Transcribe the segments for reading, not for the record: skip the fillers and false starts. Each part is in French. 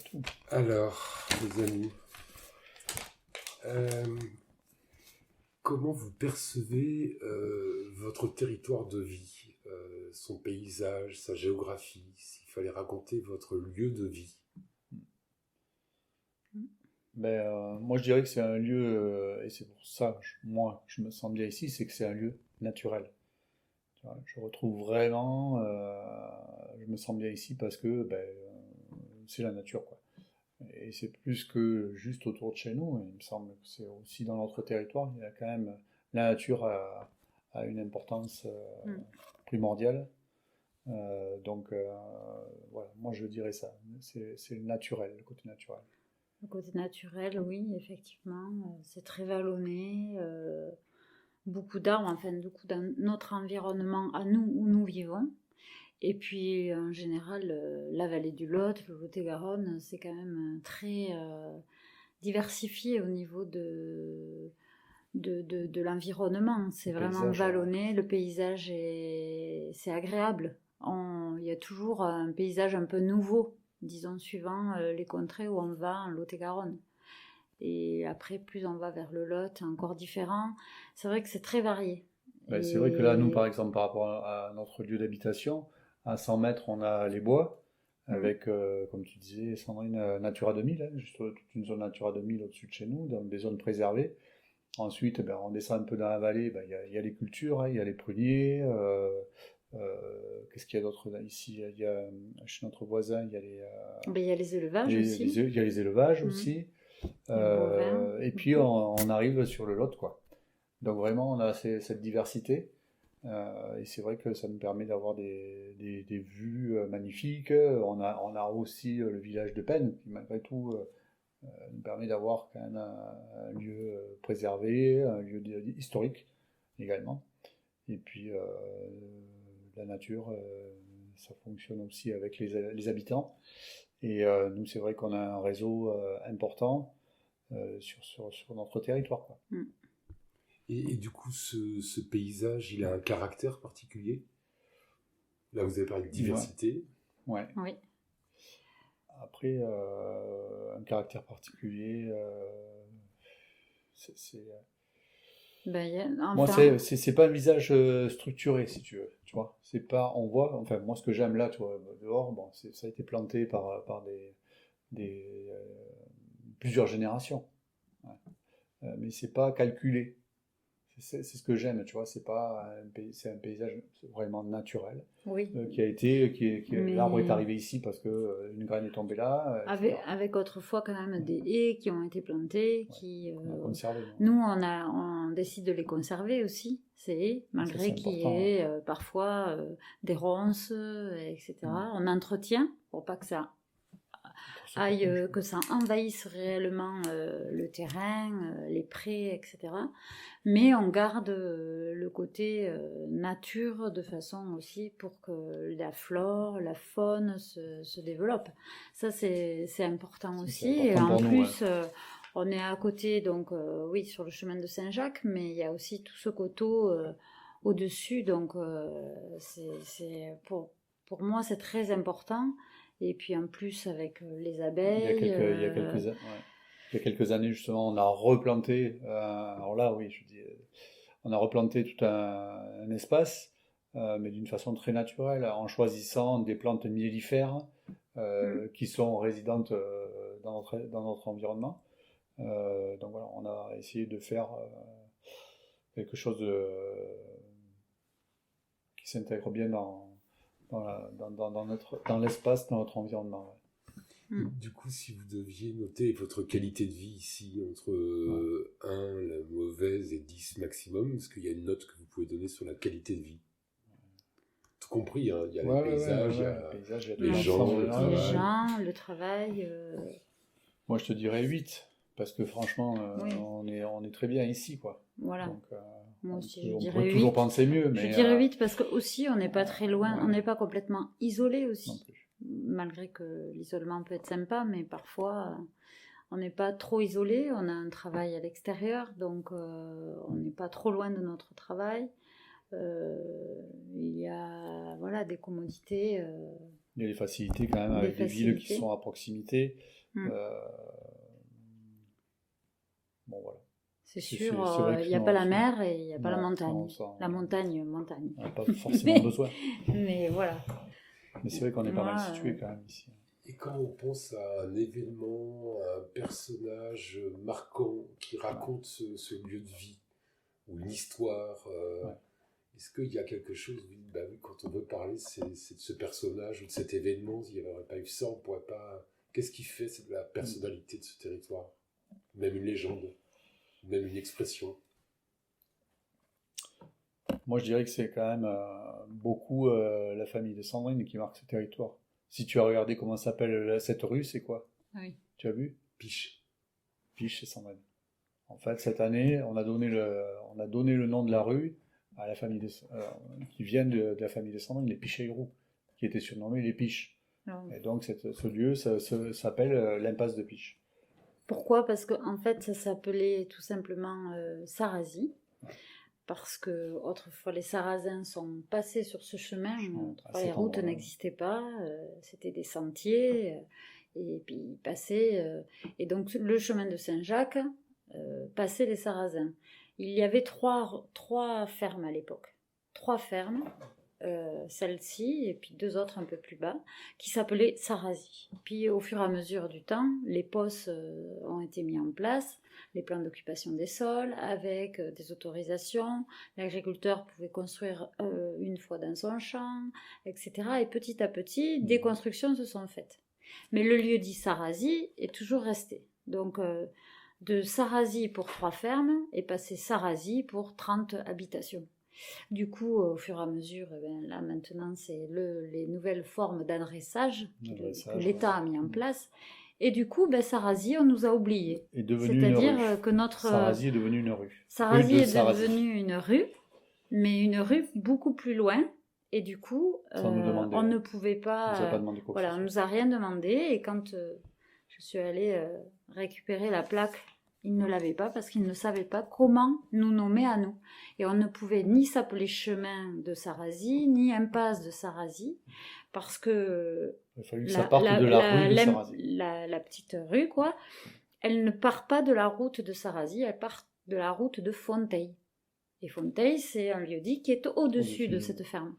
et tout. Alors, les amis, euh, comment vous percevez votre territoire de vie, son paysage, sa géographie, s'il fallait raconter votre lieu de vie? Moi, je dirais que c'est un lieu, et c'est pour ça, moi, je me sens bien ici, c'est que c'est un lieu naturel. Tu vois, je retrouve vraiment, je me sens bien ici parce que c'est la nature, quoi. Et c'est plus que juste autour de chez nous. Il me semble que c'est aussi dans notre territoire. Il y a quand même la nature a une importance Mm. primordiale. Voilà, moi je dirais ça. C'est le naturel, le côté naturel. Le côté naturel, oui, effectivement, c'est très vallonné, beaucoup d'arbres, enfin, du coup, dans notre environnement, à nous, où nous vivons. Et puis, en général, la vallée du Lot, le Lot-et-Garonne, c'est quand même très diversifié au niveau de l'environnement. C'est Le vraiment paysage, vallonné, le paysage c'est agréable. Il y a toujours un paysage un peu nouveau, disons, suivant les contrées où on va en Lot-et-Garonne. Et après, plus on va vers le Lot, encore différent. C'est vrai que c'est très varié. C'est vrai que là, nous, par Et exemple, par rapport à notre lieu d'habitation, à 100 mètres, on a les bois, avec, comme tu disais, Sandrine, Natura 2000, hein, juste toute une zone Natura 2000 au-dessus de chez nous, dans des zones préservées. Ensuite, on descend un peu dans la vallée, il y a les cultures, hein, il y a les pruniers. Qu'est-ce qu'il y a d'autre là, ici? Il y a, chez notre voisin, il y a il y a les élevages aussi. il y a les élevages Mm. aussi. Il y a le bovin. Et puis on arrive sur le Lot, quoi. Donc vraiment, on a cette diversité. Et c'est vrai que ça nous permet d'avoir des vues magnifiques. On a aussi le village de Pennes, qui malgré tout nous permet d'avoir quand même un lieu préservé, un lieu historique également. Et puis la nature, ça fonctionne aussi avec les habitants. Et nous, c'est vrai qu'on a un réseau important sur notre territoire, quoi. Mm. Et du coup, ce paysage, il a un caractère particulier? Là, vous avez parlé de diversité. Ouais. Oui. Après, un caractère particulier, moi, Enfin, c'est pas un visage structuré, si tu veux, tu vois. C'est pas, on voit, enfin, moi, ce que j'aime là, tu vois, dehors, bon, ça a été planté par des plusieurs générations. Ouais. Mais c'est pas calculé. C'est ce que j'aime, tu vois. C'est un paysage vraiment naturel oui. l'arbre est Mais arrivé ici parce que une graine est tombée là, etc. avec autrefois quand même des haies qui ont été plantées, Ouais. On a conservé. nous on décide de les conserver aussi, ces haies, malgré qu'il y ait parfois des ronces, etc. On entretient pour pas que ça que ça envahisse réellement le terrain, les prés, etc. Mais on garde le côté nature de façon aussi pour que la flore, la faune se développe. Ça, c'est important aussi. C'est important Et en pour nous, plus, on est à côté, donc oui, sur le chemin de Saint-Jacques, mais il y a aussi tout ce coteau au-dessus. Donc, pour moi, c'est très important. Et puis en plus, avec les abeilles. Il y a quelques années, justement, on a replanté. Alors là, oui, je dis, on a replanté tout un espace, mais d'une façon très naturelle, en choisissant des plantes mellifères qui sont résidentes dans notre environnement. Donc voilà, on a essayé de faire quelque chose qui s'intègre bien dans l'espace, dans notre environnement. Ouais. Du coup, si vous deviez noter votre qualité de vie ici entre 1, la mauvaise, et 10 maximum, est-ce qu'il y a une note que vous pouvez donner sur la qualité de vie? Tout compris, hein, il y a les paysages, il y a les gens, le travail. Moi, je te dirais 8, parce que franchement, on est très bien ici, quoi. Voilà. Donc, moi aussi, on dirais pourrait 8. toujours penser mieux, mais... Je dirais 8 parce que aussi, on n'est pas très loin, on n'est pas complètement isolé aussi. Malgré que l'isolement peut être sympa, mais parfois, on n'est pas trop isolé. On a un travail à l'extérieur, donc on n'est pas trop loin de notre travail. Il y a des commodités Il y a des facilités quand même avec des villes qui sont à proximité. Bon, voilà. C'est sûr, il n'y a pas la mer et il n'y a pas la montagne. Non, ça, la montagne. On n'a pas forcément besoin. Mais voilà. Mais c'est vrai qu'on est pas mal situé quand même ici. Et quand on pense à un événement, à un personnage marquant qui raconte ce lieu de vie, ou une histoire, est-ce qu'il y a quelque chose, oui, quand on veut parler, c'est de ce personnage ou de cet événement, s'il n'y aurait pas eu ça, on ne pourrait pas... Qu'est-ce qui fait la personnalité de ce territoire? Même une légende, même une expression. Moi, je dirais que c'est quand même beaucoup la famille de Sandrine qui marque ce territoire. Si tu as regardé comment s'appelle cette rue, c'est quoi? Oui. Tu as vu? Piche. Piche, c'est Sandrine. En fait, cette année, on a donné le nom de la rue à la famille qui viennent de la famille de Sandrine, les Picheroux, qui étaient surnommés les Piches. Et donc, ce lieu s'appelle l'impasse de Piche. Pourquoi? Parce qu'en fait, ça s'appelait tout simplement Sarrazy. Parce que autrefois les Sarrasins sont passés sur ce chemin, les routes n'existaient pas, c'était des sentiers, et puis ils passaient, et donc le chemin de Saint-Jacques passaient les Sarrasins. Il y avait trois fermes à l'époque, 3 fermes, celle-ci et puis 2 autres un peu plus bas, qui s'appelaient Sarrazy. Puis au fur et à mesure du temps, les POS ont été mis en place, les plans d'occupation des sols, avec des autorisations, l'agriculteur pouvait construire une fois dans son champ, etc. Et petit à petit, des constructions se sont faites. Mais le lieu dit Sarrazy est toujours resté. Donc de Sarrazy pour 3 fermes est passé Sarrazy pour 30 habitations. Du coup, au fur et à mesure, là maintenant, c'est les nouvelles formes d'adressage que l'État a mis en place. Et du coup, Sarrazy, on nous a oubliés. C'est-à-dire que notre... Sarrazy est devenu une rue. Sarrazy est devenue une rue, mais une rue beaucoup plus loin. Et du coup, on ne pouvait pas... On nous a pas demandé quoi. Voilà, on nous a rien demandé. Et quand je suis allée récupérer la plaque, ils ne l'avaient pas parce qu'ils ne savaient pas comment nous nommer à nous. Et on ne pouvait ni s'appeler chemin de Sarrazy, ni impasse de Sarrazy, parce que il fallait que ça parte de la rue de Sarrazy. La petite rue, quoi, elle ne part pas de la route de Sarrazy, elle part de la route de Fonteil. Et Fonteil, c'est un lieu-dit qui est au-dessus de cette ferme.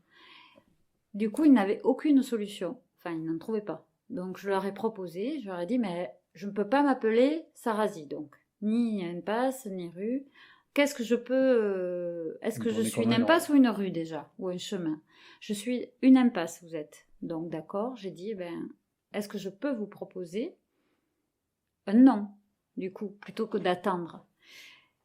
Du coup, ils n'avaient aucune solution. Enfin, ils n'en trouvaient pas. Donc, je leur ai proposé, je leur ai dit, mais je ne peux pas m'appeler Sarrazy, donc. Ni impasse, ni rue. Qu'est-ce que je peux... Est-ce que je suis une impasse ou une rue déjà? Ou un chemin? Je suis une impasse, vous êtes. Donc d'accord, j'ai dit, est-ce que je peux vous proposer un nom, du coup, plutôt que d'attendre?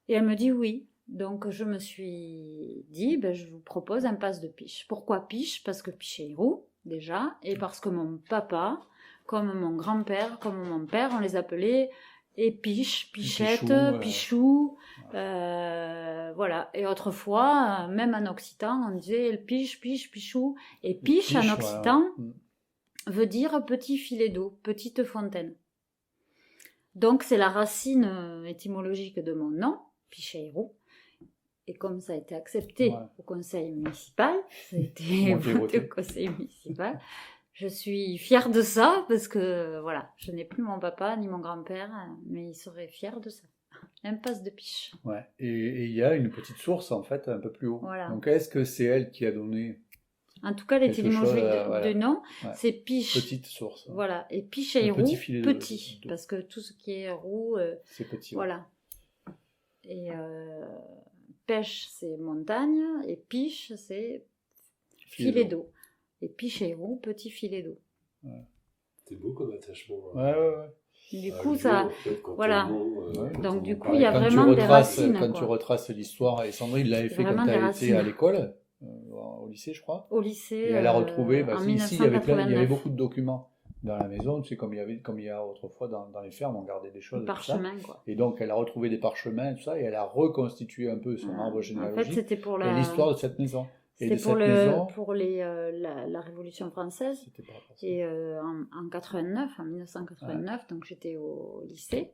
Et elle me dit oui. Donc je me suis dit, je vous propose impasse de Piche. Pourquoi Piche? Parce que Picheroux, déjà, et parce que mon papa, comme mon grand-père, comme mon père, on les appelait... Et Piche, Pichette, Pichou, voilà. Et autrefois, même en occitan, on disait le Piche, Piche, Pichou. Et Piche en occitan veut dire petit filet d'eau, petite fontaine. Donc c'est la racine étymologique de mon nom, Picheroux. Et comme ça a été accepté au conseil municipal, ça a été voté au conseil municipal. Je suis fière de ça parce que, voilà, je n'ai plus mon papa ni mon grand-père, mais ils seraient fiers de ça. Impasse de Piche. Ouais, et il y a une petite source, en fait, un peu plus haut. Voilà. Donc, est-ce que c'est elle qui a donné... En tout cas, l'étymologie de nom, c'est Piche. Petite source. Voilà, et Piche et roux, petit, parce que tout ce qui est roux... c'est petit. Voilà. Et pêche, c'est montagne, et Piche, c'est filet d'eau. Et Picheroux, petit filet d'eau. Ouais. C'est beau comme attachement. Ouais. Du coup, ça... En fait, voilà. Donc, du coup, il y a vraiment des racines. Quand tu retraces l'histoire, et Sandrine l'avait fait quand elle était à l'école, au lycée, je crois. Au lycée, et elle a retrouvé... ici, il y avait beaucoup de documents dans la maison. Tu sais, comme il y a autrefois dans les fermes, on gardait des choses. Parchemins, quoi. Et donc, elle a retrouvé des parchemins, tout ça, et elle a reconstitué un peu son arbre généalogique. En fait, c'était pour l'histoire de cette maison. C'était pour la Révolution française. Et en 89, en 1989, donc j'étais au lycée.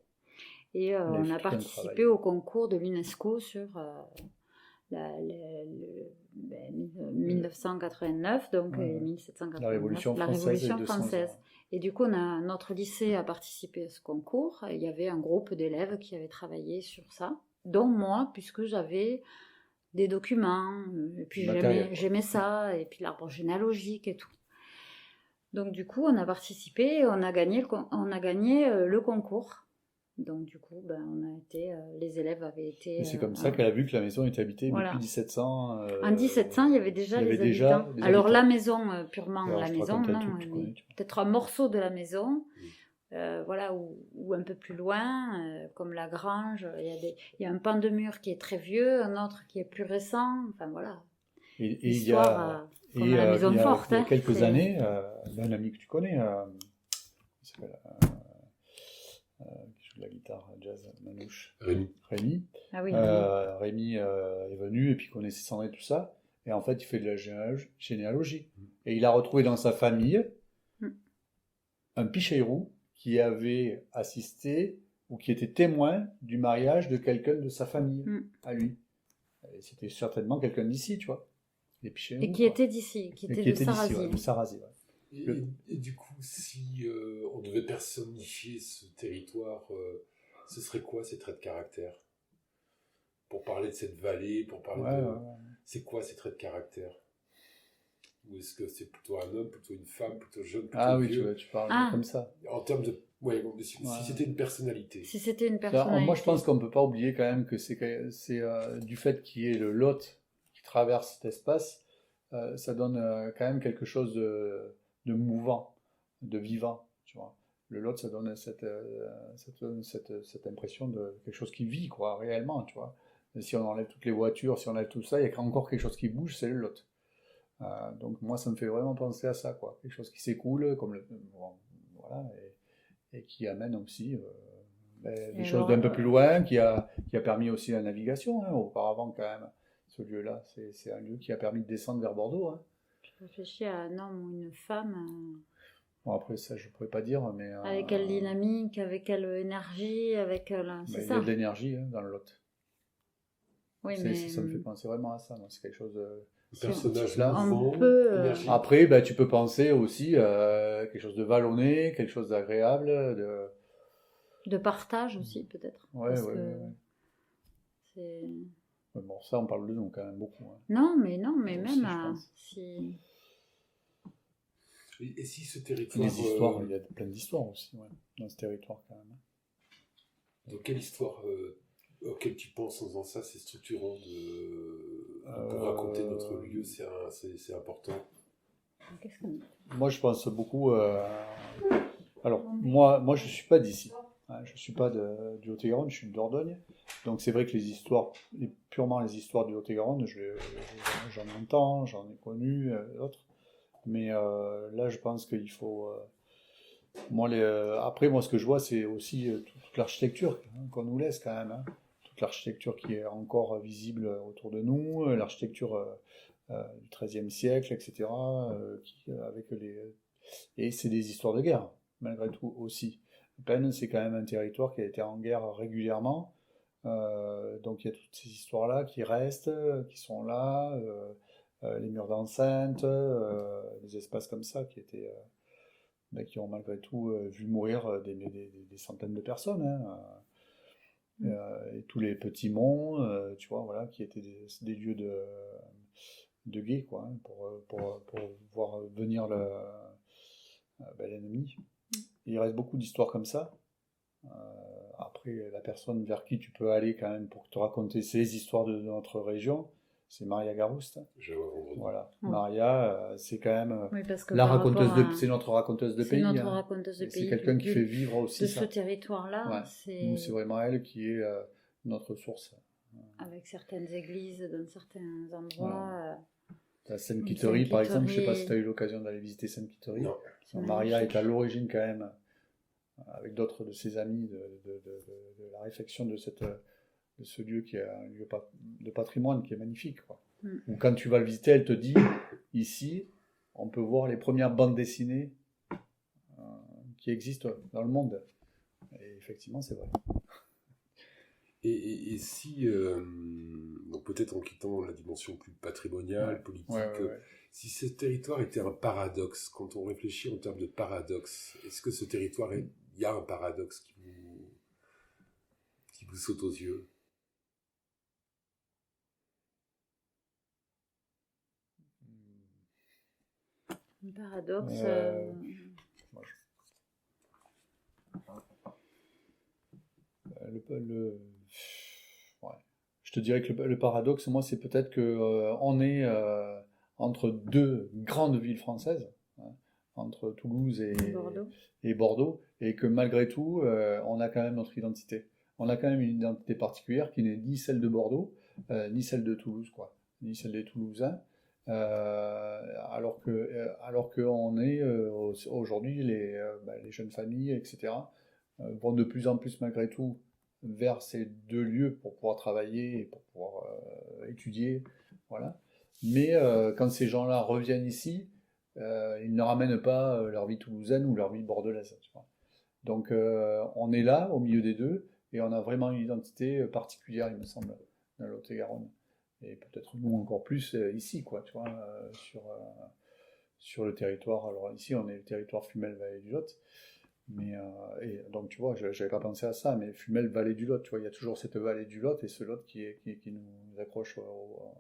Et on a participé au concours de l'UNESCO sur 1989, donc Ouais. 1789, La Révolution la française. Révolution et 200 ans. française. Et du coup, notre lycée a participé à ce concours. Et il y avait un groupe d'élèves qui avaient travaillé sur ça, dont moi, puisque j'avais des documents, et puis Matériel, quoi. j'aimais ça, et puis l'arbre généalogique et tout. Donc du coup, on a participé, et on a gagné le concours. Donc du coup, les élèves avaient été... Et c'est comme ça qu'elle a vu que la maison était habitée Voilà. depuis 1700. En 1700, il y avait déjà il y avait les déjà habitants. des Alors habitants. la maison, purement Alors, la je te maison, raconterai non, tout, tu connais, tu vois. peut-être un morceau de la maison, voilà, ou un peu plus loin, comme la grange, il y a un pan de mur qui est très vieux, un autre qui est plus récent, enfin voilà. Et il y L'histoire, a, comme la maison il y a- forte. il y a hein, quelques c'est- années, un ami que tu connais, il s'appelle, qui joue de la guitare jazz, Manouche, Rémi. Ah oui, Rémi est venu et puis connaissait Sandrine et tout ça. Et en fait, il fait de la généalogie. Et il a retrouvé dans sa famille Mm. un Picheirou qui avait assisté ou qui était témoin du mariage de quelqu'un de sa famille à lui. Et c'était certainement quelqu'un d'ici, tu vois. Les Picheirou, et qui était d'ici, qui était de Sarazie. de Sarazie, ouais. Et du coup, si on devait personnifier ce territoire, ce serait quoi ces traits de caractère? Pour parler de cette vallée, pour parler de... Ouais. C'est quoi ces traits de caractère? Ou est-ce que c'est plutôt un homme, plutôt une femme, plutôt jeune, plutôt Ah oui, vieux? tu parles Ah. comme ça. En termes de... Ouais, si c'était une personnalité. Si c'était une Alors, personnalité. moi, je pense qu'on ne peut pas oublier quand même que c'est du fait qu'il y ait le Lot qui traverse cet espace, ça donne quand même quelque chose de mouvant, de vivant, tu vois. Le Lot, ça donne cette impression de quelque chose qui vit, quoi, réellement, tu vois. Et si on enlève toutes les voitures, si on enlève tout ça, il y a encore quelque chose qui bouge, c'est le Lot. Donc moi, ça me fait vraiment penser à ça, quoi. Quelque chose qui s'écoule, comme voilà, et qui amène aussi des choses d'un peu plus loin, qui a permis aussi la navigation, hein, auparavant quand même. Ce lieu-là, c'est un lieu qui a permis de descendre vers Bordeaux. Hein. Je réfléchis à un homme ou une femme. Bon, après, ça, je ne pourrais pas dire, mais... Avec quelle dynamique, avec quelle énergie, avec... c'est il y ça. a de l'énergie hein, dans le Lot. Oui, Ça me fait penser vraiment à ça. C'est quelque chose de... Personnage là, mouvant, énergique. Après, tu peux penser aussi quelque chose de vallonné, quelque chose d'agréable, de partage aussi, peut-être. Ouais. C'est... Bon, ça, on parle de nous quand même beaucoup. Hein. Non, mais même Aussi, si... Et si ce territoire... Les histoires, il y a plein d'histoires aussi, ouais, dans ce territoire quand même. Donc, quelle histoire auquel tu penses en faisant ça, c'est structurant pour raconter notre lieu, c'est important. Moi, je pense beaucoup... Alors, moi, je ne suis pas d'ici. Hein, je ne suis pas du Haut-et-Garonne, je suis de Dordogne. Donc, c'est vrai que purement les histoires du Haut-et-Garonne, j'en entends, j'en ai connu, d'autres. Mais là, je pense qu'il faut... Après, moi, ce que je vois, c'est aussi toute l'architecture qu'on nous laisse quand même. Hein. Toute l'architecture qui est encore visible autour de nous, l'architecture du XIIIe siècle, etc. Et c'est des histoires de guerre, malgré tout aussi. Penne, c'est quand même un territoire qui a été en guerre régulièrement. Donc il y a toutes ces histoires-là qui restent, qui sont là. Les murs d'enceinte, des espaces comme ça qui ont malgré tout vu mourir des centaines de personnes. Hein. Et tous les petits monts, tu vois, voilà, qui étaient des lieux de guet, quoi, hein, pour voir venir l'ennemi. Il reste beaucoup d'histoires comme ça. Après, la personne vers qui tu peux aller quand même pour te raconter ces histoires de notre région, c'est Maria Garouste. Voilà. Maria, c'est quand même la raconteuse c'est notre raconteuse de pays. C'est notre raconteuse de pays. C'est quelqu'un qui fait vivre aussi de ça. ce territoire-là. Ouais. Nous, c'est vraiment elle qui est notre source. Avec certaines églises dans certains endroits. La Sainte-Quitterie, par exemple, je ne sais pas si tu as eu l'occasion d'aller visiter Sainte-Quitterie. Non. Maria est à l'origine quand même, avec d'autres de ses amis, de la réfection de ce lieu qui est un lieu de patrimoine qui est magnifique. Quoi. Donc, quand tu vas le visiter, elle te dit, ici, on peut voir les premières bandes dessinées qui existent dans le monde. Et effectivement, c'est vrai. Et si donc peut-être en quittant la dimension plus patrimoniale, politique, ouais. Si ce territoire était un paradoxe, quand on réfléchit en termes de paradoxe, est-ce que ce territoire, il y a un paradoxe qui vous saute aux yeux? Un paradoxe. Ouais. Je te dirais que le paradoxe, moi, c'est peut-être que on est entre deux grandes villes françaises, hein, entre Toulouse et Bordeaux, et que malgré tout, on a quand même notre identité. On a quand même une identité particulière qui n'est ni celle de Bordeaux, ni celle de Toulouse, quoi, ni celle des Toulousains. Alors que on est aujourd'hui les jeunes familles, etc., vont de plus en plus malgré tout vers ces deux lieux pour pouvoir travailler et pour pouvoir étudier, voilà. Mais quand ces gens-là reviennent ici, ils ne ramènent pas leur vie toulousaine ou leur vie bordelaise, tu vois. Donc on est là, au milieu des deux, et on a vraiment une identité particulière, il me semble, dans le Lot-et-Garonne. Et peut-être nous encore plus ici, quoi, tu vois, sur le territoire. Alors ici, on est le territoire Fumel-Vallée du Lot. Mais, et donc tu vois, j'avais pas pensé à ça, mais Fumel, vallée du Lot, tu vois, il y a toujours cette vallée du Lot et ce Lot qui nous accroche au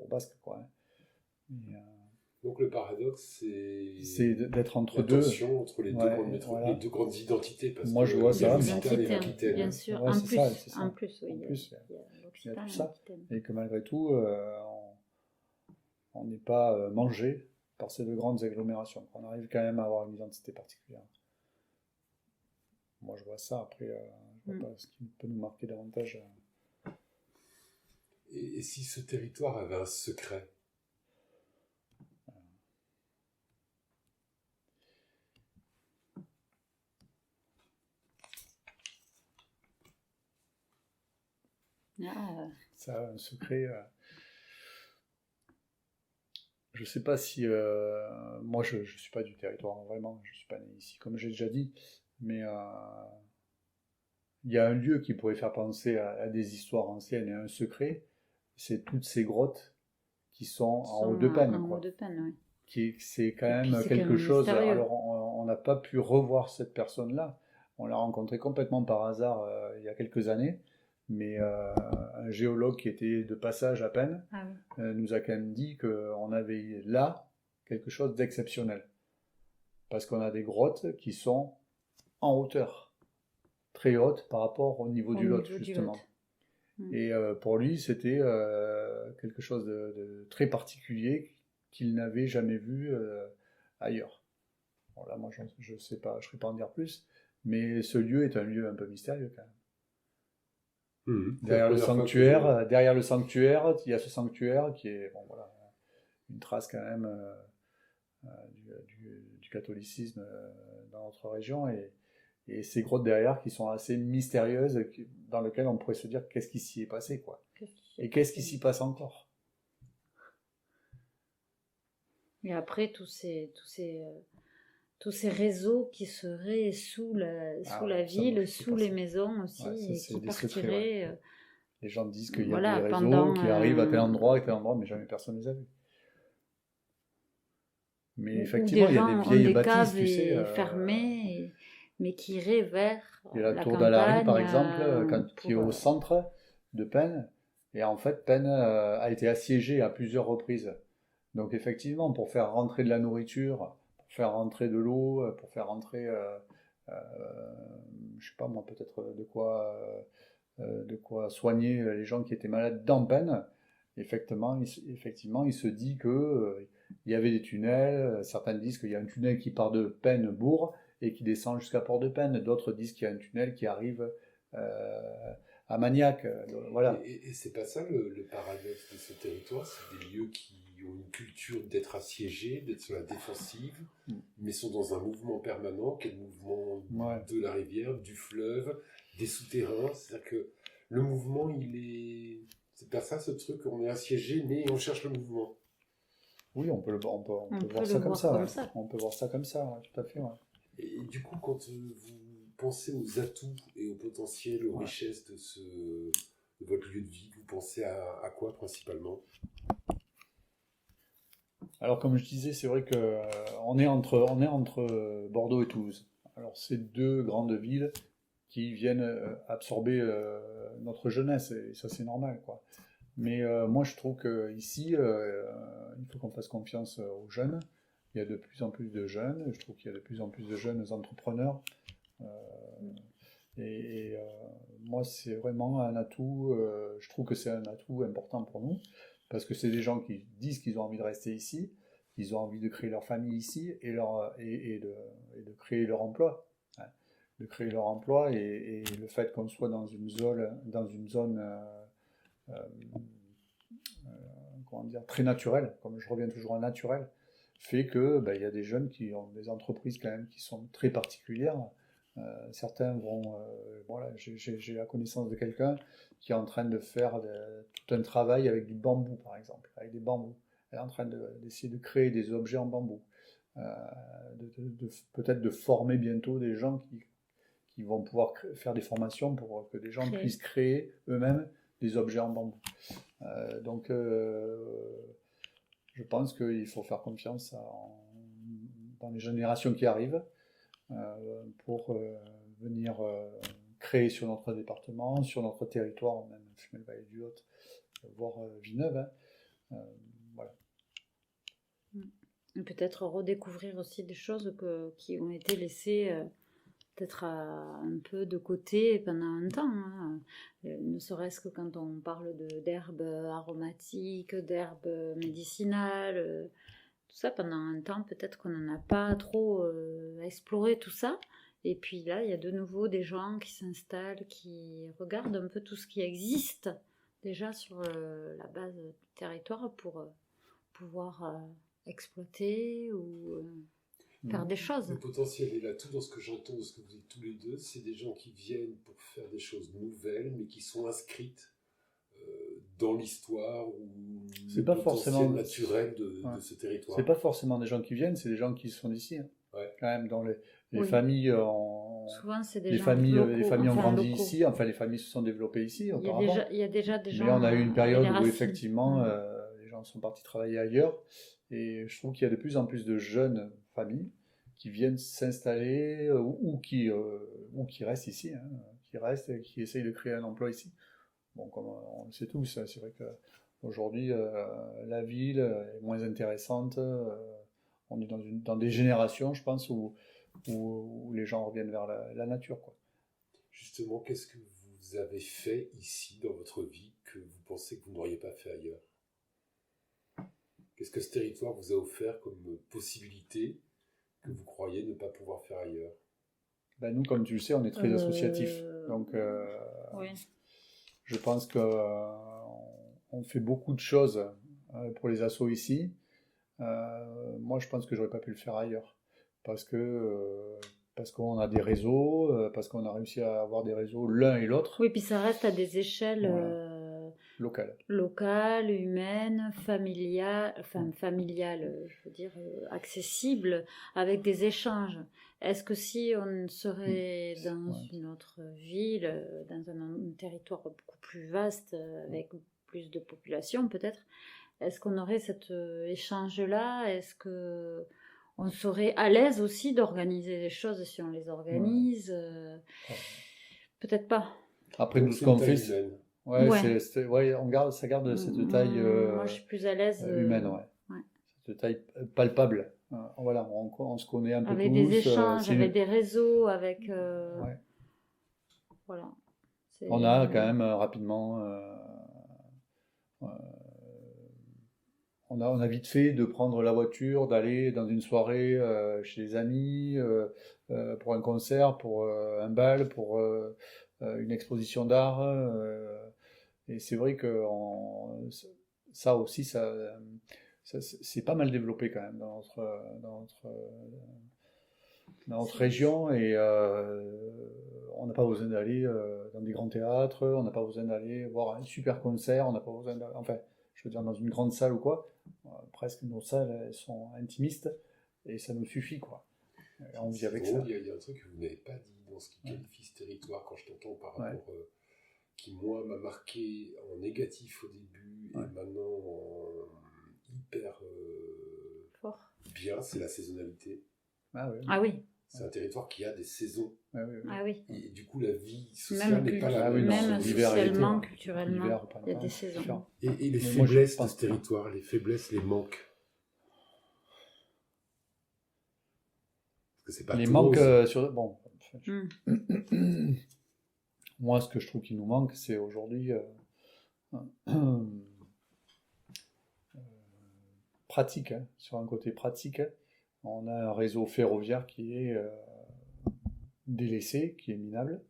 Basque, quoi, hein. Mais, donc le paradoxe, c'est d'être entre la deux. tension entre les, Voilà. les deux grandes identités. Parce moi, je vois ça. L'Occitane, bien sûr. Ouais, en plus, oui, il y a tout ça. Et Et que malgré tout, on n'est pas mangé par ces deux grandes agglomérations. On arrive quand même à avoir une identité particulière. Moi, je vois ça. Après, je vois pas ce qui peut nous marquer davantage. Et si ce territoire avait un secret? Ça a un secret. Je sais pas si. Moi, je suis pas du territoire, hein, vraiment. Je suis pas né ici, comme j'ai déjà dit. Mais il y a un lieu qui pourrait faire penser à des histoires anciennes et à un secret. C'est toutes ces grottes qui sont en haut de Penne, quoi. Oui. C'est quand même quelque chose. Alors, on n'a pas pu revoir cette personne-là. On l'a rencontrée complètement par hasard il y a quelques années. Mais un géologue qui était de passage à Penne nous a quand même dit qu'on avait là quelque chose d'exceptionnel. Parce qu'on a des grottes qui sont en hauteur, très hautes par rapport au niveau du Lot, justement. Et pour lui, c'était quelque chose de très particulier qu'il n'avait jamais vu ailleurs. Bon, là, moi, je sais pas, je ne saurais pas en dire plus, mais ce lieu est un lieu un peu mystérieux quand même. Derrière le sanctuaire, il y a ce sanctuaire qui est, bon, voilà, une trace quand même du catholicisme dans notre région, et ces grottes derrière qui sont assez mystérieuses, dans lesquelles on pourrait se dire qu'est-ce qui s'y est passé, quoi. Et qu'est-ce qui s'y passe encore. Et après, tous ces réseaux qui seraient sous la ville, sous les maisons aussi, et qui partiraient. Les gens disent qu'il y a des réseaux qui arrivent à tel endroit, mais jamais personne ne les a vus. Mais effectivement, il y a des vieilles bâtisses, tu sais. Fermées, mais qui iraient vers il y a la tour d'Alary, par exemple, qui est au centre de Penne. Et en fait, Penne a été assiégée à plusieurs reprises. Donc effectivement, pour faire rentrer de la nourriture, pour faire rentrer de l'eau, pour faire rentrer, je sais pas moi, peut-être de quoi soigner les gens qui étaient malades dans Penne. Effectivement, il se dit que il y avait des tunnels. Certains disent qu'il y a un tunnel qui part de Penne-Bourg et qui descend jusqu'à Port-de-Penne. D'autres disent qu'il y a un tunnel qui arrive à Magnac. Voilà. Et c'est pas ça le paradoxe de ce territoire, c'est des lieux qui ont une culture d'être assiégés, d'être sur la défensive, mais sont dans un mouvement permanent, qui est le mouvement de la rivière, du fleuve, des souterrains. C'est-à-dire que le mouvement, c'est pas ça ce truc, on est assiégé, mais on cherche le mouvement. Oui, on peut voir ça comme ça. On peut voir ça comme ça, ouais, tout à fait. Ouais. Et du coup, quand vous pensez aux atouts et au potentiel, aux richesses de votre lieu de vie, vous pensez à quoi principalement? Alors, comme je disais, c'est vrai que on est entre Bordeaux et Toulouse. Alors, c'est deux grandes villes qui viennent absorber notre jeunesse, et ça, c'est normal, quoi. Mais moi, je trouve qu'ici, il faut qu'on fasse confiance aux jeunes. Il y a de plus en plus de jeunes. Je trouve qu'il y a de plus en plus de jeunes entrepreneurs. Euh, et moi, c'est vraiment un atout. Je trouve que c'est un atout important pour nous. Parce que c'est des gens qui disent qu'ils ont envie de rester ici, qu'ils ont envie de créer leur famille ici et de créer leur emploi. Hein. De créer leur emploi et le fait qu'on soit dans une zone euh, comment dire, très naturelle, comme je reviens toujours à naturel, fait que ben, y a des jeunes qui ont des entreprises quand même qui sont très particulières. Certains vont, voilà, j'ai la connaissance de quelqu'un qui est en train de faire tout un travail avec du bambou, par exemple, avec des bambous. Elle est en train d'essayer de créer des objets en bambou. Euh, peut-être de former bientôt des gens qui vont pouvoir faire des formations pour que des gens puissent créer eux-mêmes des objets en bambou. Donc, je pense qu'il faut faire confiance dans les générations qui arrivent pour venir créer sur notre département, sur notre territoire, même Femelle-Vallée-du-Haut, voire Villeneuve. Hein. Voilà. Et peut-être redécouvrir aussi des choses qui ont été laissées peut-être un peu de côté pendant un temps. Hein. Ne serait-ce que quand on parle d'herbes aromatiques, d'herbes médicinales, tout ça, pendant un temps, peut-être qu'on n'en a pas trop exploré tout ça. Et puis là, il y a de nouveau des gens qui s'installent, qui regardent un peu tout ce qui existe déjà sur la base du territoire pour pouvoir exploiter ou faire des choses. Le potentiel est là, tout dans ce que j'entends, de ce que vous dites tous les deux, c'est des gens qui viennent pour faire des choses nouvelles, mais qui sont inscrites dans l'histoire ou c'est pas forcément naturel de ce territoire. C'est pas forcément des gens qui viennent, c'est des gens qui sont d'ici. Hein. Ouais. Quand même, dans les familles, souvent c'est des les gens familles, locaux, les familles ont grandi locaux. ici, enfin les familles se sont développées ici auparavant. Il y a déjà des gens. Mais on a eu une période où effectivement Ouais. les gens sont partis travailler ailleurs, et je trouve qu'il y a de plus en plus de jeunes familles qui viennent s'installer ou qui restent ici, hein, qui restent et qui essayent de créer un emploi ici. Bon, comme on le sait tous, c'est vrai qu'aujourd'hui, la ville est moins intéressante. On est dans des générations, je pense, où les gens reviennent vers la nature, quoi. Justement, qu'est-ce que vous avez fait ici dans votre vie que vous pensez que vous n'auriez pas fait ailleurs? Qu'est-ce que ce territoire vous a offert comme possibilité que vous croyez ne pas pouvoir faire ailleurs? Ben nous, comme tu le sais, on est très associatifs. Donc, oui. je pense qu'on fait beaucoup de choses pour les assos ici. Moi, je pense que j'aurais pas pu le faire ailleurs. Parce qu'on a des réseaux, parce qu'on a réussi à avoir des réseaux l'un et l'autre. Oui, puis ça reste à des échelles locales, humaines, familiales, je veux dire, accessibles, avec des échanges. Est-ce que si on serait dans une autre ville, dans un territoire beaucoup plus vaste, avec plus de population peut-être, est-ce qu'on aurait cet échange-là? Est-ce que on serait à l'aise aussi d'organiser les choses si on les organise? Peut-être pas. Après, nous, ce qu'on fait, ça garde cette taille moi, je suis plus à l'aise humaine, cette taille palpable. Voilà, on se connaît un peu avec tous. Avec des échanges, avec des réseaux, avec... Voilà. On a quand même rapidement... on a vite fait de prendre la voiture, d'aller dans une soirée chez les amis, pour un concert, pour un bal, pour une exposition d'art. Et c'est vrai que ça aussi, ça c'est pas mal développé quand même dans notre région. Et on n'a pas besoin d'aller dans des grands théâtres, on n'a pas besoin d'aller voir un super concert, on n'a pas besoin d'aller... Enfin, je veux dire, dans une grande salle ou quoi, presque nos salles, elles sont intimistes, et ça nous suffit, quoi. Et on vit avec ça. Il y a un truc que vous n'avez pas dit dans ce qui qualifie ce territoire, quand je t'entends par rapport qui moi m'a marqué en négatif au début et maintenant en hyper Fort. bien, c'est la saisonnalité. Ah oui. Ah oui. C'est un territoire qui a des saisons. Ah oui, oui. Ah oui. Et du coup, la vie sociale Même, n'est pas la Ah oui, même. non, même l'hiver et l'été, socialement, ouais. culturellement, L'hiver, il y a des saisons. différent. Et les Mais moi, je faiblesses de pense ce territoire, les faiblesses, les manques. Parce que c'est pas Les tout manques rose. sur... Bon, moi, ce que je trouve qu'il nous manque, c'est aujourd'hui pratique, hein. Sur un côté pratique, on a un réseau ferroviaire qui est délaissé, qui est minable.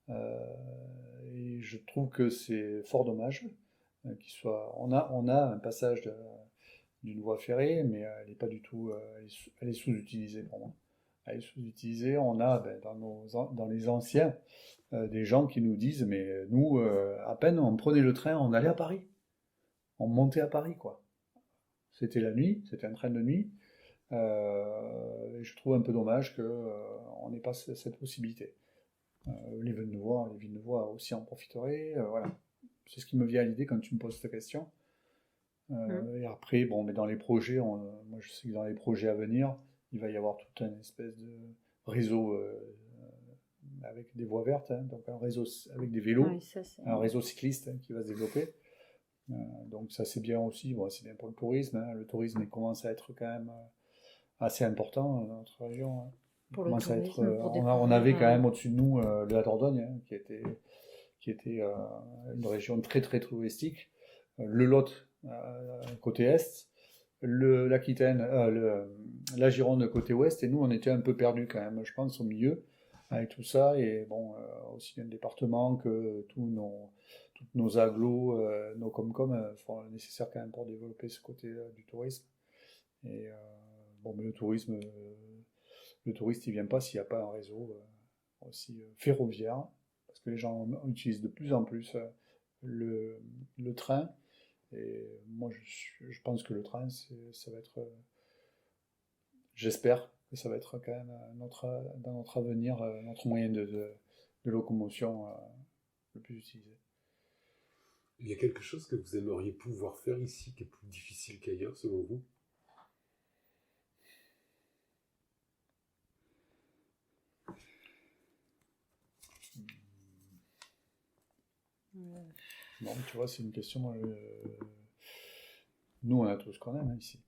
Et je trouve que c'est fort dommage qu'il soit. On a un passage d'une voie ferrée, mais elle n'est pas du tout. Elle est sous-utilisée pour moi. Elle est sous-utilisée. On a dans les anciens des gens qui nous disent, mais nous, à peine on prenait le train, on allait à Paris. On montait à Paris, quoi. C'était la nuit, c'était un train de nuit. Et je trouve un peu dommage qu'on n'ait pas cette possibilité. Les Villeneuvois aussi en profiteraient. Voilà. C'est ce qui me vient à l'idée quand tu me poses cette question. Et après, bon, mais dans les projets, moi je sais que dans les projets à venir, il va y avoir tout un espèce de réseau avec des voies vertes, hein, donc un réseau avec des vélos, Oui, ça, un réseau cycliste qui va se développer. Donc ça c'est bien aussi, bon, c'est bien pour le tourisme. Hein. Le tourisme il commence à être quand même assez important dans notre région. Hein. pour le tourisme, On avait quand même au-dessus de nous la Dordogne, hein, qui était une région très très touristique. Le Lot, côté est, l'Aquitaine, la Gironde côté ouest, et nous on était un peu perdus quand même, je pense, au milieu, avec tout ça, et bon, aussi bien le département que toutes nos agglos, nos comcom font le nécessaire quand même pour développer ce côté du tourisme. Et bon, mais le touriste il vient pas s'il n'y a pas un réseau aussi ferroviaire, parce que les gens utilisent de plus en plus le train. Et moi, je pense que le train, ça va être. J'espère que ça va être quand même dans notre avenir, notre moyen de locomotion le plus utilisé. Il y a quelque chose que vous aimeriez pouvoir faire ici qui est plus difficile qu'ailleurs, selon vous? Bon, tu vois, c'est une question. Nous, on a tout ce qu'on aime ici.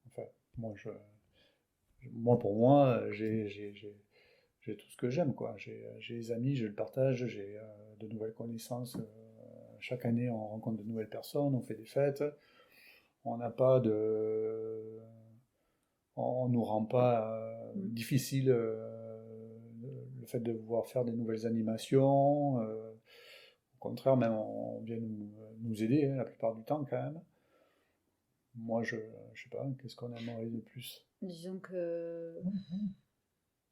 Enfin, pour moi, j'ai tout ce que j'aime, quoi. J'ai les amis, j'ai le partage, j'ai de nouvelles connaissances. Chaque année, on rencontre de nouvelles personnes, on fait des fêtes. On n'a pas de. On nous rend pas difficile le fait de pouvoir faire des nouvelles animations. Au contraire, même on vient nous aider hein, la plupart du temps quand même. Moi, je sais pas, qu'est-ce qu'on aimerait de plus? Disons que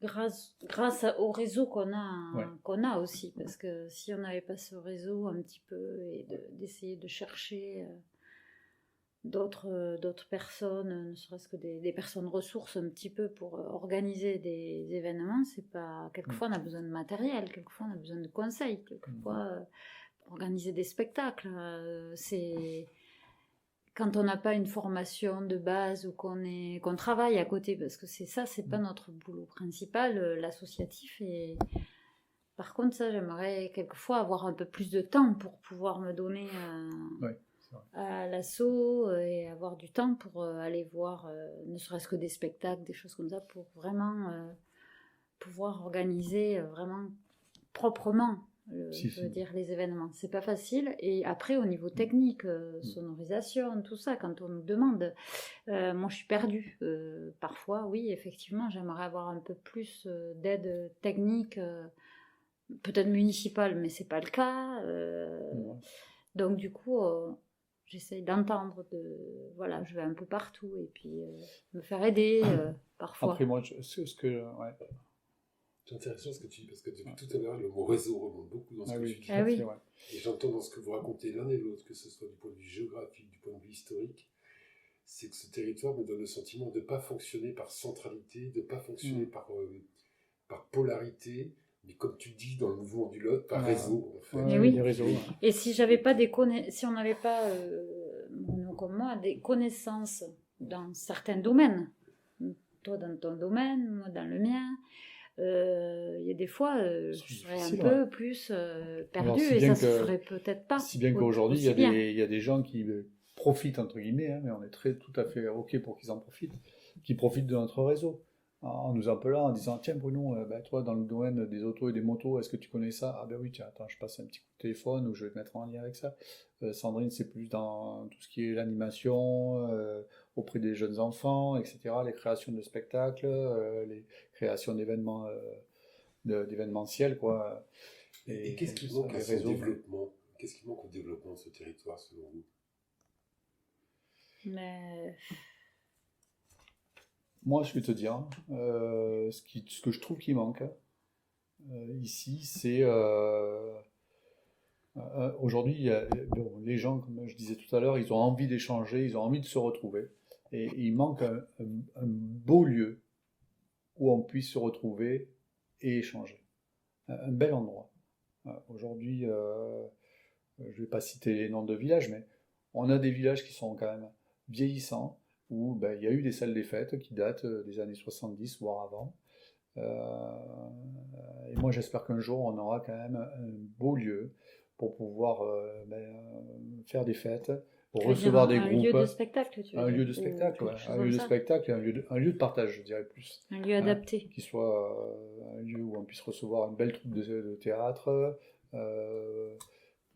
grâce au réseau qu'on a aussi, parce que si on n'avait pas ce réseau un petit peu et d'essayer de chercher d'autres personnes, ne serait-ce que des personnes ressources un petit peu pour organiser des événements, c'est pas. Quelquefois on a besoin de matériel, quelquefois on a besoin de conseils, quelquefois pour organiser des spectacles. C'est quand on n'a pas une formation de base ou qu'on travaille à côté, parce que c'est pas notre boulot principal, l'associatif. Et par contre, ça, j'aimerais quelquefois avoir un peu plus de temps pour pouvoir me donner à l'asso et avoir du temps pour aller voir, ne serait-ce que des spectacles, des choses comme ça, pour vraiment pouvoir organiser vraiment proprement. Je veux dire, les événements, c'est pas facile. Et après, au niveau technique, sonorisation, tout ça, quand on nous demande, moi je suis perdue. Parfois, oui, effectivement, j'aimerais avoir un peu plus d'aide technique, peut-être municipale, mais c'est pas le cas. Donc, du coup, j'essaye d'entendre, voilà, je vais un peu partout et puis me faire aider parfois. Après, moi, ce que. Ouais. C'est intéressant ce que tu dis, parce que depuis tout à l'heure, le mot réseau remonte beaucoup dans ce que tu dis. Ah oui. Et j'entends dans ce que vous racontez l'un et l'autre, que ce soit du point de vue géographique, du point de vue historique, c'est que ce territoire me donne le sentiment de ne pas fonctionner par centralité, de ne pas fonctionner par polarité, Mais comme tu dis, dans le mouvement du Lot, par réseau, en fait. Mais oui. Des réseaux. Et si j'avais pas si on n'avait pas, Bruno comme moi, des connaissances dans certains domaines, toi dans ton domaine, moi dans le mien, il y a des fois, je serais un peu plus perdue et ça se ferait peut-être pas. Si bien qu'aujourd'hui, il y a des gens qui profitent, entre guillemets, hein, mais on est tout à fait OK pour qu'ils en profitent, qui profitent de notre réseau. En nous appelant, en disant tiens Bruno, toi dans le domaine des autos et des motos, est-ce que tu connais ça? Ah ben oui, tiens, attends, je passe un petit coup de téléphone ou je vais te mettre en lien avec ça. Sandrine, c'est plus dans tout ce qui est l'animation auprès des jeunes enfants, etc., les créations de spectacles, les créations d'événements, d'événementiels, quoi. Et qu'est-ce qui manque à son développement? Qu'est-ce qui manque au développement de ce territoire, selon vous? Mais... Moi, je vais te dire, ce que je trouve qui manque ici, c'est aujourd'hui, les gens, comme je disais tout à l'heure, ils ont envie d'échanger, ils ont envie de se retrouver. Et il manque un beau lieu où on puisse se retrouver et échanger. Un bel endroit. Aujourd'hui, je ne vais pas citer les noms de villages, mais on a des villages qui sont quand même vieillissants, où il y a eu des salles des fêtes qui datent des années 70, voire avant. Et moi, j'espère qu'un jour, on aura quand même un beau lieu pour pouvoir faire des fêtes, pour recevoir des groupes. Un lieu de spectacle, tu veux dire. Un lieu de spectacle, ouais. Un lieu de spectacle et un lieu de partage, je dirais plus. Un lieu adapté. Qui soit un lieu où on puisse recevoir une belle troupe de théâtre,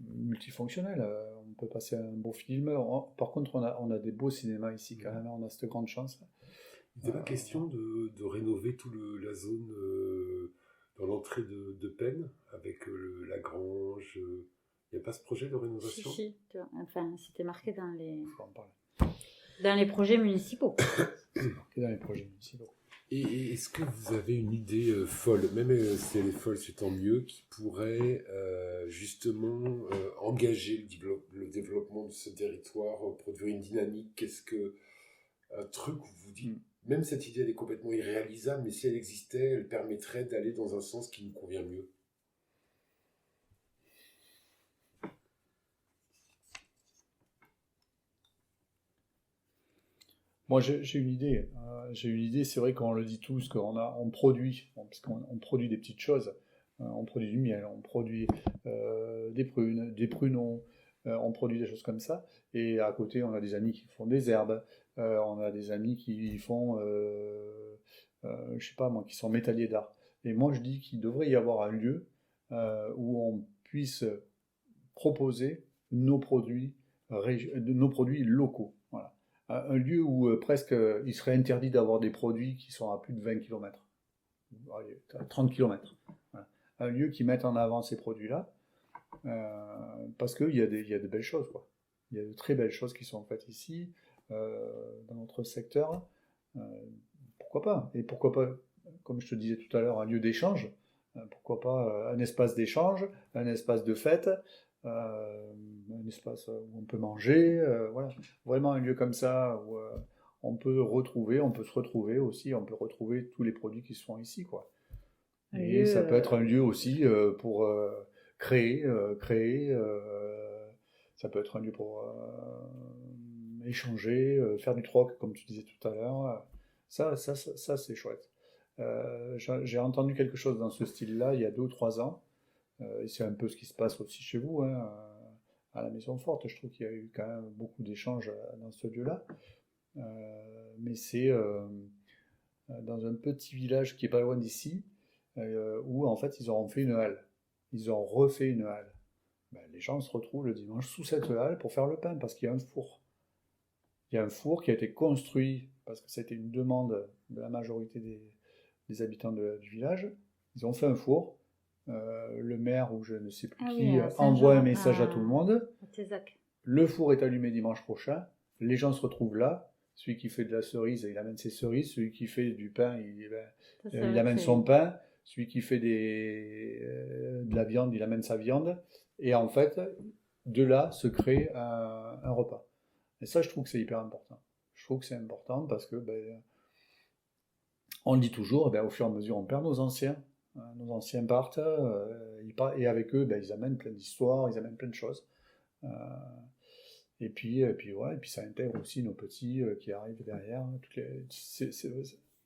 multifonctionnel. On peut passer un beau film. Par contre, on a des beaux cinémas ici, quand même. On a cette grande chance. Il n'était pas question de rénover toute la zone dans l'entrée de Penn, avec la grange. Il n'y a pas ce projet de rénovation? Si. Enfin, c'était marqué dans les projets municipaux. Dans les projets municipaux. Et est-ce que vous avez une idée folle, même si elle est folle, c'est tant mieux, qui pourrait justement engager le développement de ce territoire, produire une dynamique? Qu'est-ce que un truc où vous dites, même cette idée elle est complètement irréalisable, mais si elle existait, elle permettrait d'aller dans un sens qui nous convient mieux? Moi, j'ai une idée. C'est vrai qu'on le dit tous, on produit, puisqu'on produit des petites choses. On produit du miel, on produit des prunes, des prunons, on produit des choses comme ça. Et à côté, on a des amis qui font des herbes, on a des amis qui font, je sais pas moi, qui sont métalliers d'art. Et moi, je dis qu'il devrait y avoir un lieu où on puisse proposer nos produits locaux. Voilà. Un lieu où presque il serait interdit d'avoir des produits qui sont à plus de 20 km, 30 km. Voilà. Un lieu qui mette en avant ces produits-là, parce qu'il y a de belles choses, quoi. Il y a de très belles choses qui sont faites ici, dans notre secteur. Pourquoi pas? Et pourquoi pas, comme je te disais tout à l'heure, un lieu d'échange? Pourquoi pas un espace d'échange, un espace de fête, un espace où on peut manger, voilà. Vraiment un lieu comme ça où on peut se retrouver aussi, on peut retrouver tous les produits qui se font ici, quoi. Et ça peut être un lieu aussi pour créer, ça peut être un lieu pour échanger, faire du troc, comme tu disais tout à l'heure. Ça c'est chouette. J'ai entendu quelque chose dans ce style-là il y a 2 ou 3 ans. Et c'est un peu ce qui se passe aussi chez vous, hein, à la Maison Forte. Je trouve qu'il y a eu quand même beaucoup d'échanges dans ce lieu-là. Mais c'est dans un petit village qui est pas loin d'ici, où en fait ils ont fait une halle. Ils ont refait une halle. Les gens se retrouvent le dimanche sous cette halle pour faire le pain, parce qu'il y a un four. Il y a un four qui a été construit, parce que c'était une demande de la majorité des habitants du village. Ils ont fait un four. Le maire ou je ne sais plus qui envoie un message à tout le monde. Le four est allumé dimanche prochain. Les gens se retrouvent là. Celui qui fait de la cerise, il amène ses cerises. Celui qui fait du pain, il amène son pain. Celui qui fait de la viande, il amène sa viande. Et en fait, de là se crée un repas. Et ça, je trouve que c'est hyper important. Je trouve que c'est important parce que on le dit toujours, au fur et à mesure, on perd nos anciens. nos anciens partent, et avec eux, ils amènent plein d'histoires, ils amènent plein de choses. Euh, et puis ça intègre aussi nos petits qui arrivent derrière. C'est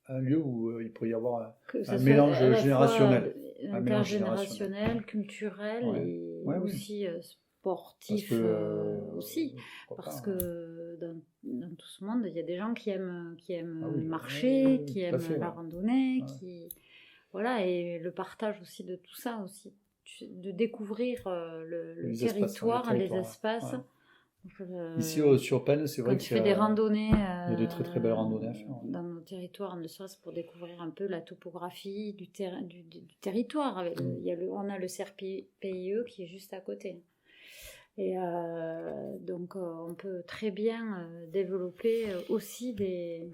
un lieu où il pourrait y avoir un mélange générationnel. Intergénérationnel, culturel et aussi sportif aussi. Parce que dans tout ce monde, il y a des gens qui aiment marcher, qui aiment la randonnée, voilà, et le partage aussi de tout ça aussi. De découvrir le territoire, les espaces. Ici sur Penne, c'est vrai quand tu fais des randonnées, il y a des très très belles randonnées à faire. Dans nos territoires, ne serait-ce pour découvrir un peu la topographie du territoire. On a le CRPIE qui est juste à côté. Et donc on peut très bien développer aussi de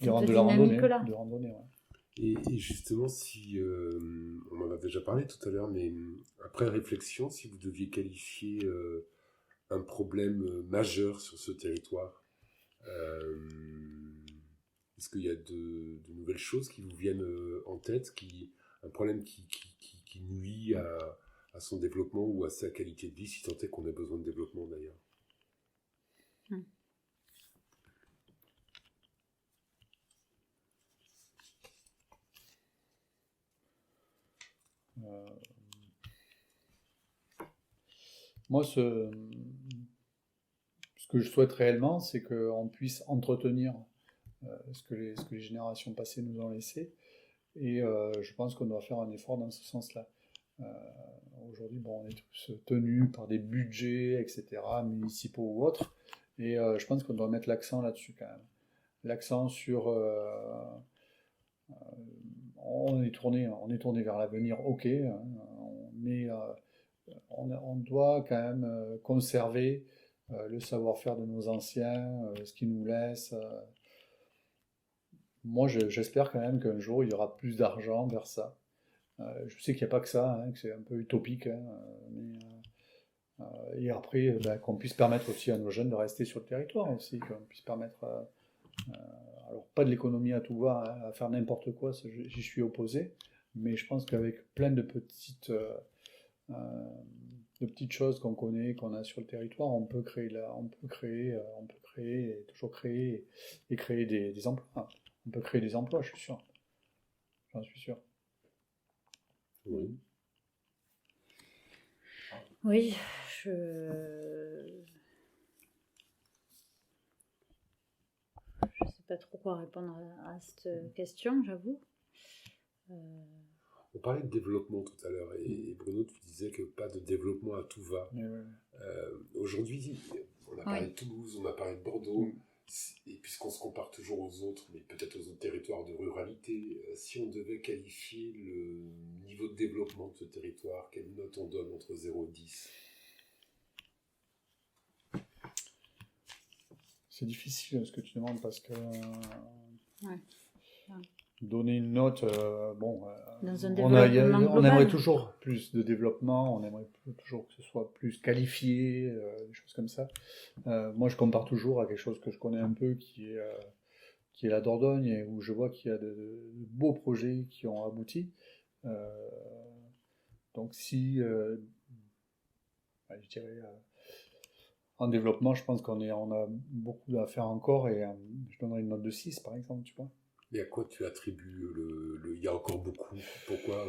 la randonnée. Et justement, si on en a déjà parlé tout à l'heure, mais après réflexion, si vous deviez qualifier un problème majeur sur ce territoire, est-ce qu'il y a de nouvelles choses qui vous viennent en tête, un problème qui nuit à son développement ou à sa qualité de vie, si tant est qu'on a besoin de développement d'ailleurs? Moi, ce que je souhaite réellement, c'est qu'on puisse entretenir ce que les générations passées nous ont laissé. Et je pense qu'on doit faire un effort dans ce sens-là. Aujourd'hui, on est tous tenus par des budgets, etc., municipaux ou autres. Et je pense qu'on doit mettre l'accent là-dessus quand même. L'accent sur... on est tourné vers l'avenir, ok, hein, mais on doit quand même conserver le savoir-faire de nos anciens, ce qu'ils nous laissent. Moi, j'espère quand même qu'un jour, il y aura plus d'argent vers ça. Je sais qu'il n'y a pas que ça, hein, que c'est un peu utopique, hein, et après, qu'on puisse permettre aussi à nos jeunes de rester sur le territoire aussi, qu'on puisse permettre, alors pas de l'économie à tout va, hein, à faire n'importe quoi, j'y suis opposé, mais je pense qu'avec plein de petites choses qu'on connaît, qu'on a sur le territoire, on peut créer et toujours créer et créer des emplois. On peut créer des emplois, je suis sûr. J'en suis sûr. Oui. Oui, je sais pas trop quoi répondre à cette question, j'avoue. On parlait de développement tout à l'heure et Bruno, tu disais que pas de développement à tout va. Aujourd'hui, on a parlé de Toulouse, on a parlé de Bordeaux, et puisqu'on se compare toujours aux autres, mais peut-être aux autres territoires de ruralité, si on devait qualifier le niveau de développement de ce territoire, quelle note on donne entre 0 et 10? C'est difficile ce que tu demandes parce que donner une note, on aimerait toujours plus de développement, on aimerait toujours que ce soit plus qualifié, des choses comme ça. Moi, je compare toujours à quelque chose que je connais un peu, qui est la Dordogne, et où je vois qu'il y a de beaux projets qui ont abouti. Donc si, je dirais, en développement, je pense on a beaucoup à faire encore, et je donnerais une note de 6, par exemple, tu vois. Et à quoi tu attribues il y a encore beaucoup? Pourquoi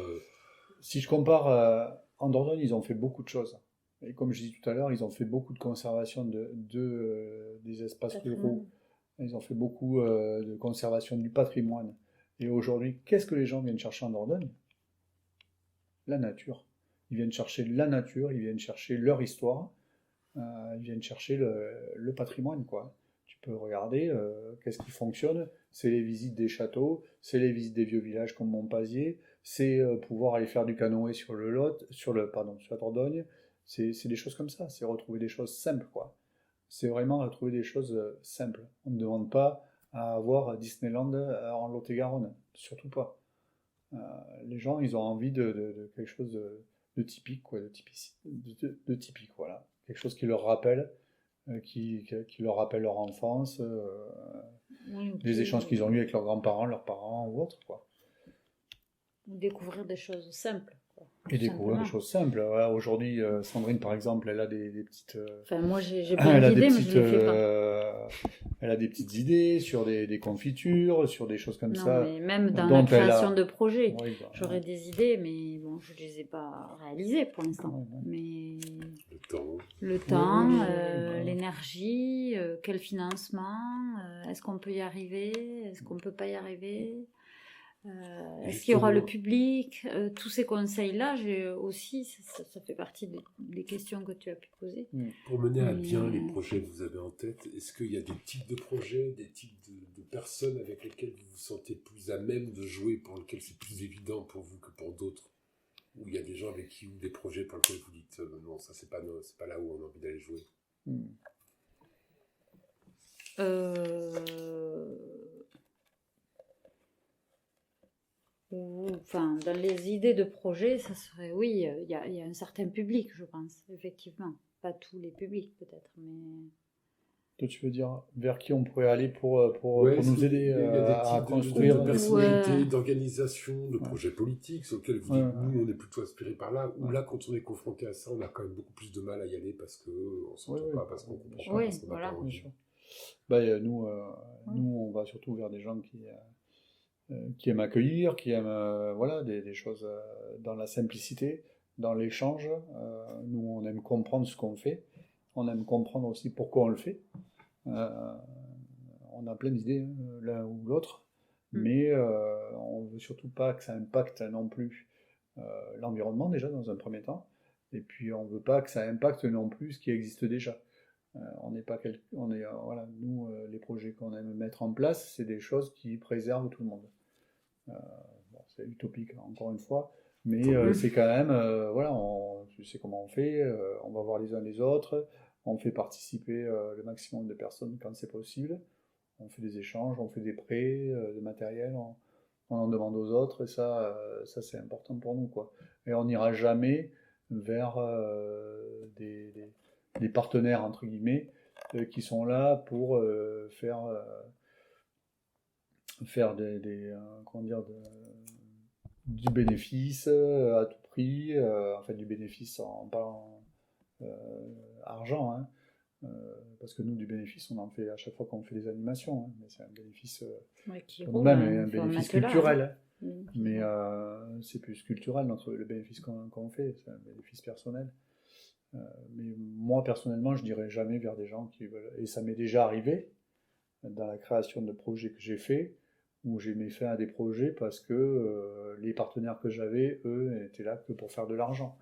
Si je compare, en Dordogne, ils ont fait beaucoup de choses. Et comme je disais tout à l'heure, ils ont fait beaucoup de conservation des espaces ruraux. Ils ont fait beaucoup de conservation du patrimoine. Et aujourd'hui, qu'est-ce que les gens viennent chercher en Dordogne? La nature. Ils viennent chercher la nature, ils viennent chercher leur histoire, ils viennent chercher le patrimoine, quoi. Tu peux regarder qu'est-ce qui fonctionne. C'est les visites des châteaux, c'est les visites des vieux villages comme Montpazier, c'est pouvoir aller faire du canoë sur le Lot, sur la Dordogne. C'est des choses comme ça, c'est retrouver des choses simples, quoi. C'est vraiment retrouver des choses simples. On ne demande pas à avoir Disneyland en Lot-et-Garonne, surtout pas. Les gens, ils ont envie de quelque chose de typique, quoi, de typique, voilà. Quelque chose qui leur rappelle, qui leur rappelle leur enfance, les échanges qu'ils ont eus avec leurs grands-parents, leurs parents ou autres, quoi. découvrir des choses simples. Quoi, Et tout découvrir simplement. des choses simples. Voilà, aujourd'hui, Sandrine, par exemple, elle a des petites... Enfin, moi, j'ai elle plein a des d'idées, mais petites, je ne les fais pas. elle a des petites idées sur des confitures, sur des choses comme Non, ça, mais même dans dont la elle création a... de projets, Oui, bah, j'aurais des idées, mais bon, je ne les ai pas réalisées pour l'instant. ouais. Mais Le temps. le temps, voilà. l'énergie, quel financement, est-ce qu'on peut y arriver, est-ce qu'on ne peut pas y arriver, est-ce qu'il y aura le public, tous ces conseils-là, j'ai aussi, ça fait partie des questions que tu as pu poser. Pour mener à bien les projets que vous avez en tête, est-ce qu'il y a des types de projets, des types de personnes avec lesquelles vous vous sentez plus à même de jouer, pour lesquels c'est plus évident pour vous que pour d'autres? Ou il y a des gens avec qui, ou des projets pour lesquels vous dites non, ça c'est pas là où on a envie d'aller jouer? Enfin, dans les idées de projet, ça serait, oui, il y a un certain public, je pense, effectivement. Pas tous les publics, peut-être, mais... Toi, tu veux dire vers qui on pourrait aller pour Ouais, nous aider il y a des à types construire de personnalités, Ouais. d'organisation, de projets politiques sur lesquels vous dites, nous, on est plutôt inspirés par là, ou là, quand on est confronté à ça, on a quand même beaucoup plus de mal à y aller parce qu'on ne s'entend pas, parce qu'on ne comprend pas, parce qu'on n'a pas envie. Bah, nous, on va surtout vers des gens qui aiment accueillir, qui aiment voilà, des choses dans la simplicité, dans l'échange. Nous, on aime comprendre ce qu'on fait. On aime comprendre aussi pourquoi on le fait. On a plein d'idées, l'un ou l'autre, mais on ne veut surtout pas que ça impacte non plus l'environnement, déjà, dans un premier temps. Et puis, on ne veut pas que ça impacte non plus ce qui existe déjà. On n'est pas voilà, nous, les projets qu'on aime mettre en place, c'est des choses qui préservent tout le monde. Bon, c'est utopique, encore une fois, mais c'est quand même, voilà, tu sais comment on fait, on va voir les uns les autres, on fait participer le maximum de personnes quand c'est possible, on fait des échanges, on fait des prêts de matériel, on en demande aux autres, et ça c'est important pour nous, quoi. Et on n'ira jamais vers des partenaires, entre guillemets, qui sont là pour faire comment dire, du bénéfice à tout prix, en fait du bénéfice en parlant argent, hein, parce que nous du bénéfice on en fait à chaque fois qu'on fait des animations, hein, mais c'est un bénéfice pour nous-mêmes, et un bénéfice culturel, hein. Mais c'est plus culturel le bénéfice qu'on fait, c'est un bénéfice personnel. Mais moi personnellement je dirais jamais vers des gens qui veulent, et ça m'est déjà arrivé dans la création de projets que j'ai fait, où j'ai mis fin à des projets parce que les partenaires que j'avais, eux, étaient là que pour faire de l'argent.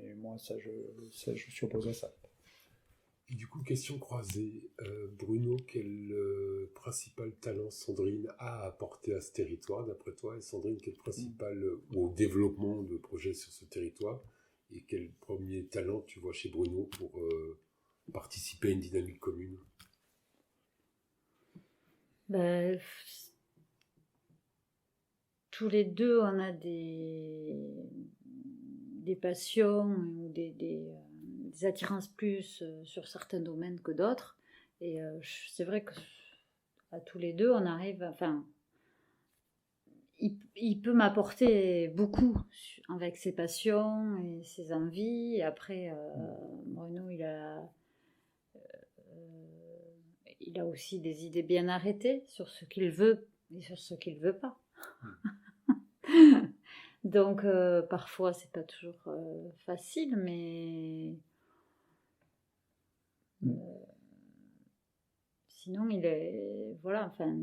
Et moi, je suis opposé à ça. Et du coup, question croisée. Bruno, quel principal talent Sandrine a apporté à ce territoire, d'après toi? Et Sandrine, quel principal, ou au développement de projets sur ce territoire? Et quel premier talent tu vois chez Bruno pour participer à une dynamique commune? Ben, tous les deux, on a des passions ou des attirances plus sur certains domaines que d'autres. Et c'est vrai que à tous les deux, on arrive, enfin, il peut m'apporter beaucoup avec ses passions et ses envies. Et après, Bruno, il a aussi des idées bien arrêtées sur ce qu'il veut et sur ce qu'il veut pas. Donc parfois c'est pas toujours facile, mais sinon il est, voilà, enfin,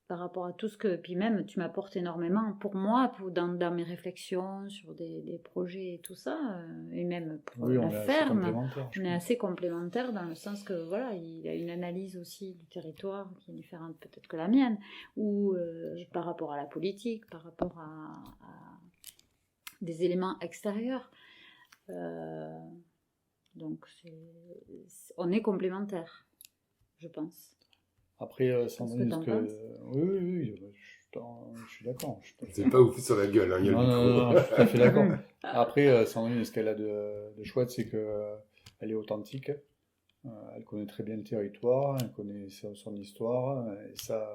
par rapport à tout ce que, puis même tu m'apportes énormément pour moi, dans mes réflexions sur des projets et tout ça, et même pour la ferme, on est assez complémentaires dans le sens que voilà, il a une analyse aussi du territoire qui est différente peut-être que la mienne, ou par rapport à la politique, par rapport à des éléments extérieurs. Donc on est complémentaires, je pense. Après, Sandrine, oui, je suis d'accord. C'est pas ouf sur la gueule, hein, il y a le micro. Non, je suis tout à fait d'accord. Après, Sandrine, ce qu'elle a de chouette, c'est qu'elle est authentique. Elle connaît très bien le territoire, elle connaît son histoire, et ça,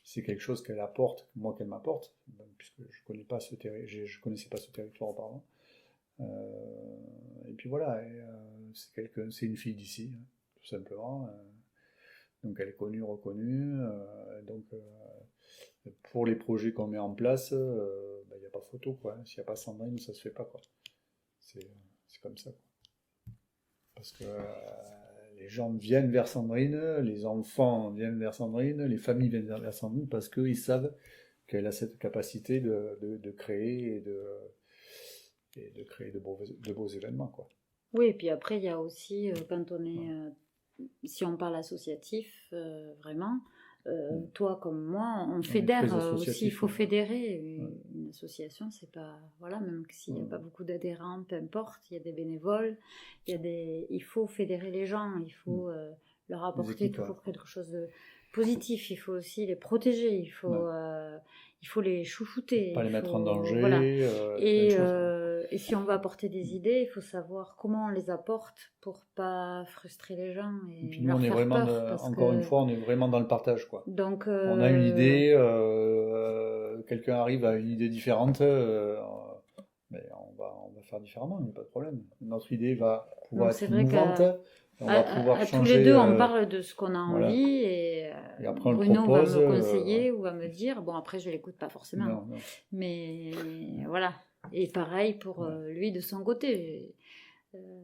c'est quelque chose qu'elle apporte, moi qu'elle m'apporte, puisque je connaissais pas ce territoire auparavant. Et puis voilà, c'est une fille d'ici, hein, tout simplement. Donc elle est connue, reconnue. Pour les projets qu'on met en place, il n'y a pas photo, quoi. S'il n'y a pas Sandrine, ça se fait pas, quoi. C'est comme ça, quoi. Parce que les gens viennent vers Sandrine, les enfants viennent vers Sandrine, les familles viennent vers Sandrine parce qu'ils savent qu'elle a cette capacité de créer et de créer de beaux événements, quoi. Oui, et puis après, il y a aussi, quand on est, si on parle associatif, vraiment, toi comme moi, on fédère aussi, il faut fédérer. Une association, c'est pas, voilà, même s'il n'y a pas beaucoup d'adhérents, peu importe, il y a des bénévoles, il faut fédérer les gens, il faut leur apporter toujours quelque chose de positif, il faut aussi les protéger, il faut les chouchouter. Pas les mettre en danger. Voilà. Et si on veut apporter des idées, il faut savoir comment on les apporte pour pas frustrer les gens. Et puis nous, on est vraiment, une fois, on est vraiment dans le partage, quoi. Donc, on a une idée, quelqu'un arrive à une idée différente, mais on va faire différemment, il n'y a pas de problème. Notre idée va pouvoir être mouvante. On va pouvoir changer, tous les deux, on parle de ce qu'on a envie et après, Bruno va me conseiller ou va me dire. Bon, après, je ne l'écoute pas forcément. Non. Mais voilà. Et pareil pour lui de son côté.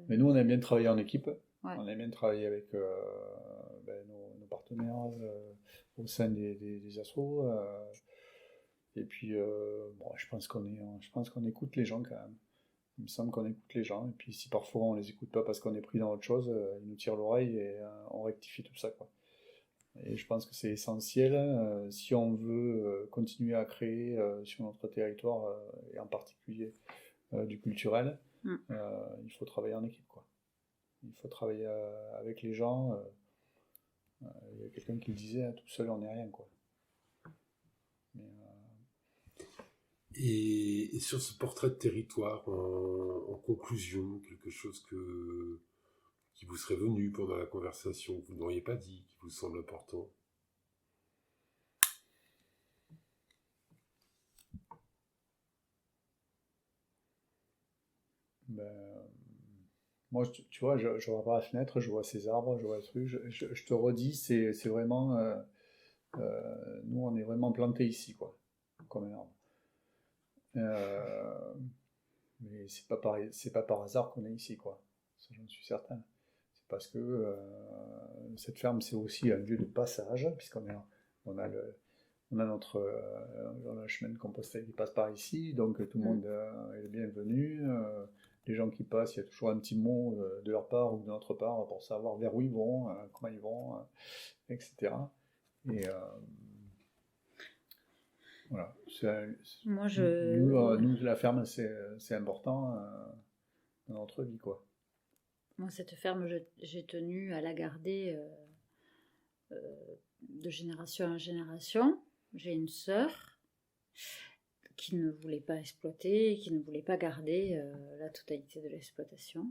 Mais nous, on aime bien travailler en équipe. Ouais. On aime bien travailler avec nos partenaires au sein des assos. Et puis, je pense qu'on écoute les gens quand même. Il me semble qu'on écoute les gens, et puis si parfois on les écoute pas parce qu'on est pris dans autre chose, ils nous tirent l'oreille et on rectifie tout ça, quoi. Et je pense que c'est essentiel si on veut continuer à créer sur notre territoire, et en particulier du culturel, il faut travailler en équipe, quoi. Il faut travailler avec les gens. Il y a quelqu'un qui le disait, hein, tout seul on n'est rien, quoi. Mais, Et sur ce portrait de territoire, en conclusion, quelque chose qui vous serait venu pendant la conversation, que vous n'auriez pas dit, qui vous semble important? Moi, tu vois, je vois par la fenêtre, je vois ces arbres, je vois le truc. Je te redis, c'est vraiment... nous, on est vraiment plantés ici, quoi, comme un arbre. Mais c'est pas par hasard qu'on est ici, quoi. Ça, j'en suis certain. C'est parce que cette ferme, c'est aussi un lieu de passage, puisqu'on on a notre le chemin de Compostelle qui passe par ici, donc tout le monde est le bienvenu. Les gens qui passent, il y a toujours un petit mot de leur part ou de notre part pour savoir vers où ils vont, comment ils vont, etc. Et voilà. Nous, la ferme, c'est important dans notre vie, quoi. Moi, cette ferme, j'ai tenu à la garder de génération en génération. J'ai une sœur qui ne voulait pas exploiter, qui ne voulait pas garder la totalité de l'exploitation.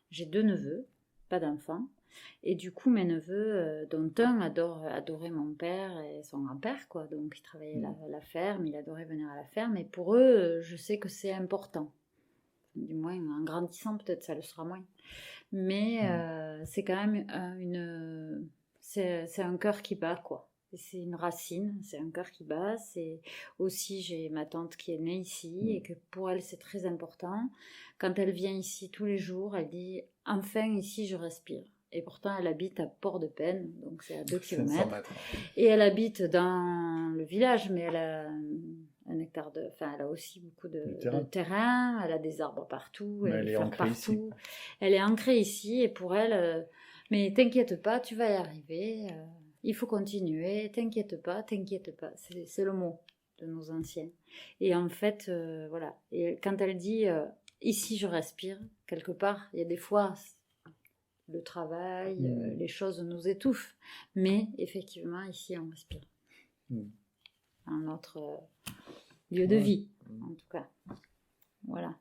J'ai 2 neveux, pas d'enfants. Et du coup, mes neveux, dont un adorait mon père et son grand-père, quoi. Donc, ils travaillaient la ferme, il adorait venir à la ferme. Et pour eux, je sais que c'est important. Du moins, en grandissant, peut-être ça le sera moins. Mais c'est quand même c'est un cœur qui bat, quoi. C'est une racine, c'est un cœur qui bat. C'est aussi, j'ai ma tante qui est née ici et que pour elle, c'est très important. Quand elle vient ici tous les jours, elle dit « Enfin, ici, je respire ». Et pourtant, elle habite à Port-de-Peine, donc c'est à 2 km. Et elle habite dans le village, mais elle a un hectare elle a aussi beaucoup de terrain, elle a des arbres partout, elle est ancrée partout. Ici. Elle est ancrée ici, et pour elle, mais t'inquiète pas, tu vas y arriver, il faut continuer, t'inquiète pas, c'est le mot de nos anciens. Et en fait, voilà, et quand elle dit ici je respire, quelque part, il y a des fois... le travail, les choses nous étouffent. Mais effectivement, ici, on respire. Un autre lieu de vie, en tout cas. Voilà.